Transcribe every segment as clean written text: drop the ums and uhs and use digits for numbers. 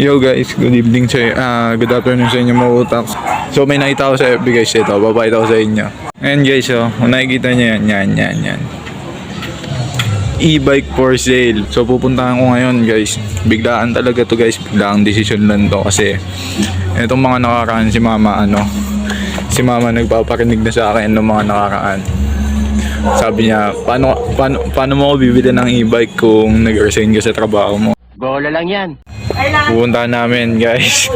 Yo guys, good evening good afternoon sa inyo mga utak. So may nakita ko sa FB guys, ito, papakita ko sa inyo. Ayan guys, kung nakikita nyo yan. E-bike for sale. So pupuntahan ko ngayon guys. Biglaan talaga to guys, biglaang decision lang to kasi itong mga nakaraan si mama nagpaparinig na sa akin ng mga nakaraan. Sabi niya, paano mo ako bibili ng e-bike kung nag-resign ka sa trabaho mo? Bola lang yan. Pupuntahan namin guys.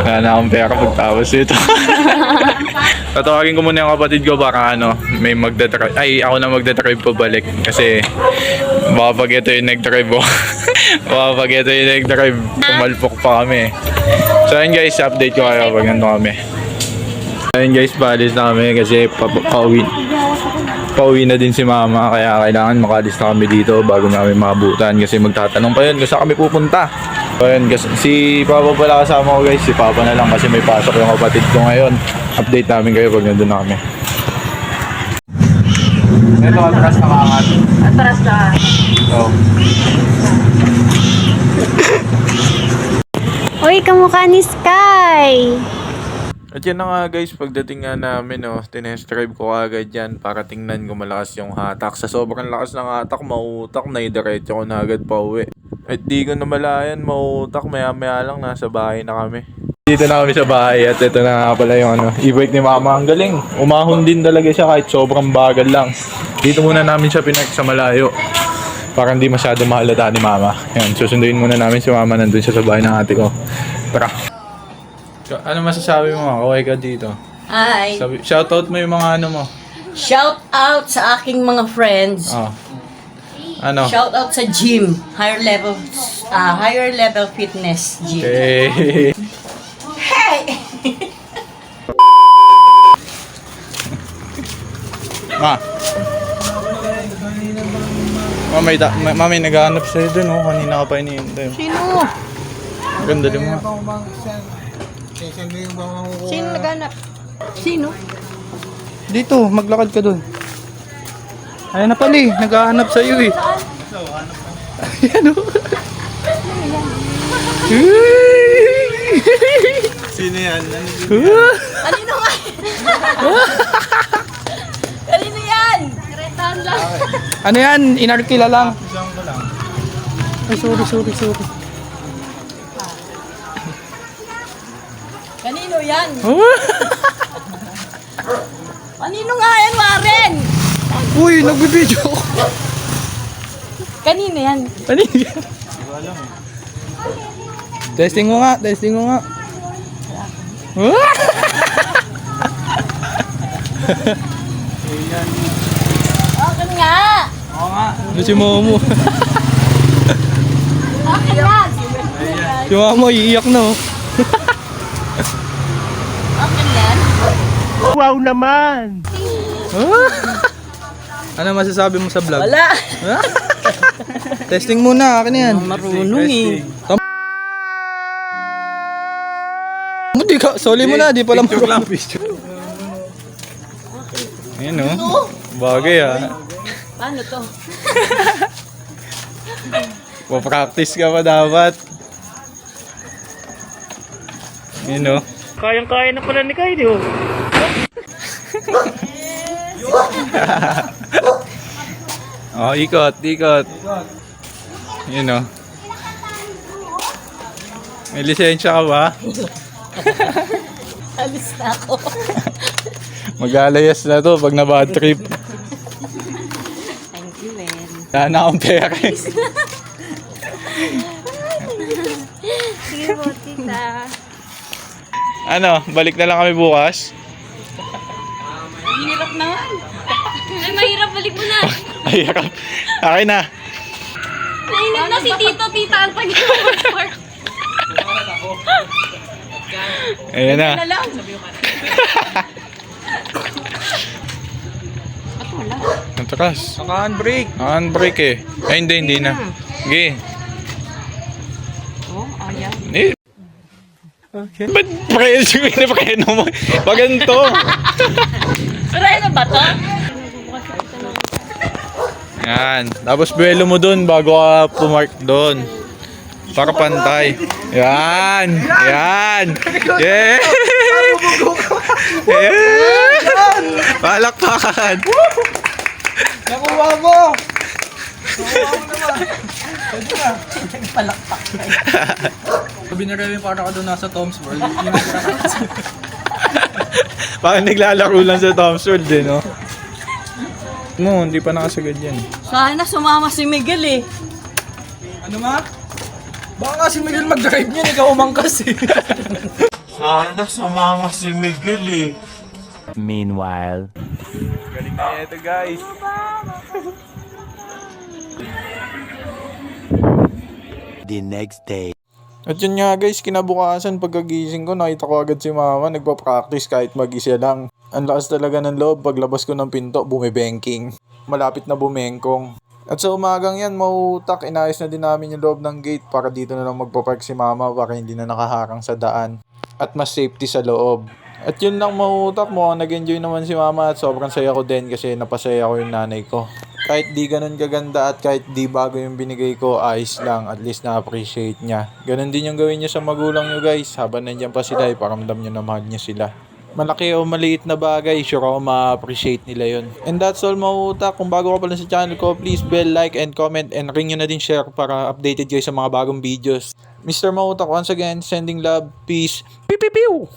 Wala na akong pera pagtapos ito. Tatawagin ko muna yung kapatid ko para may magdadrive. Ay, ako na magdadrive pabalik. Kasi baka pag ito yung nag-drive pumalpok pa kami. So ayun guys, update ko kayo pag nandun kami. Ayun guys, paalis na kami kasi pauwi na din si mama. Kaya kailangan makalis na kami dito bago namin maabutan. Kasi magtatanong pa yun kung saan kami pupunta. So ayun, si Papa pala kasama ko guys. Si Papa na lang kasi may pasok yung kapatid ko ngayon. Update namin kayo pag nandun na kami. Ito, atras na kakat. Atras na. So. Uy, kamukha ni Sky! At yan na nga guys, pagdating nga namin, tinest drive ko agad yan para tingnan kung malakas yung hatak. Sa sobrang lakas ng hatak, mautak na idiretso ko na agad pa uwi. At di ko namalayan, mautak, maya lang nasa bahay na kami. Dito na kami sa bahay at ito na nga pala yung e-bike ni mama. Ang galing, umahon din talaga siya kahit sobrang bagal lang. Dito muna namin siya pinak sa malayo para hindi masyado mahalata ni mama. Yan, susunduin muna namin si mama, nandun siya sa bahay ng ate ko. Tara! Ano masasabi mo? Okay ka dito. Hi. Shoutout mo yung mga mo. Shout out sa aking mga friends. Oh. Shout out sa gym. Higher level fitness gym. Okay. Hey! May naghahanap sa'yo dun, kanina ka pa iniintay. Sino? Ganda din mo. Sino naghanap? Sino? Dito, maglakad ka doon. Ayan na pala naghahanap sa iyo Ayan o. Sino yan? Kanino nga? Kanino yan? Retahan lang. Ano yan? Inarkila lang. Ay, sorry. Kanino yan? Kanino nga yan, Warren? Uy, nagbibideo ako. Kanino yan? Ano yan? Testing mo nga. Akin nga! Ano si Momo? Akin nga! Si Momo, iiyak na Akin yan? Wow naman! Ano masasabi mo sa vlog? Wala! Testing muna, akin yan. Marunong Di ka, soli mo na, di pala Picture lang. Ayan bagay Paano to? Pa-practice ka pa dapat. Ayan Kayang-kaya na pala ni Kylie, ikot. Ayan May lisensya ka ba? Alis na ako. Mag-alayas na to pag na-bad trip. Thank you, man. Wala na akong pera. Sige po, tita. Balik na lang kami bukas? Hirap naman. Ay, mahirap, balik mo na. Ay, akin na. Nainip na si Tito, tita, ang pag-report. Ayan na. Ano lang? Natras. Naka-handbrake. Handbrake Ay, hindi na. Okay. Ayan. Okay. Ba't preno mo? Maganto. Pero ano ba to? Yan. Tapos buwelo mo dun bago ka pumark doon. Para pantay. Yan. Yan. Yeah. Yeah. Palakpakan. Nakuha mo! Nakuha mo naman! Pwede na. Sabi na rin para ka doon nasa Tom's World. Parang naglalaro lang sa Tom's World eh, no? No, hindi pa nakasagad yan. Sana sumama si Miguel eh. Ano ma? Baka nga si Miguel mag-drive niyan, ikaw umangkas eh. Sana sumama si Miguel eh. Meanwhile. Galing na ito guys. The next day. At yun nga guys, kinabukasan pagkagising ko, nakita ko agad si mama nagpa-practice kahit mag-isa lang. Ang lakas talaga ng loob, paglabas ko ng pinto, bumibenking. Malapit na bumengkong. At sa umagang yan, mautak, inayos na din namin yung loob ng gate para dito na lang magpapark si mama para hindi na nakaharang sa daan. At mas safety sa loob. At yun lang mautak, mukhang nag-enjoy naman si mama at sobrang saya ko din kasi napasaya ko yung nanay ko. Kahit di ganun kaganda at kahit di bago yung binigay ko, ayos lang, at least na-appreciate niya. Ganun din yung gawin niyo sa magulang niyo guys, habang nandiyan pa sila, iparamdam niyo na mahal niyo sila. Malaki o maliit na bagay, sure ako ma-appreciate nila yun. And that's all mautak. Kung bago ka pa lang sa channel ko, please bell, like, and comment, and ring nyo na din share para updated kayo sa mga bagong videos. Mr. Mautak, once again, sending love, peace, pew pew pew!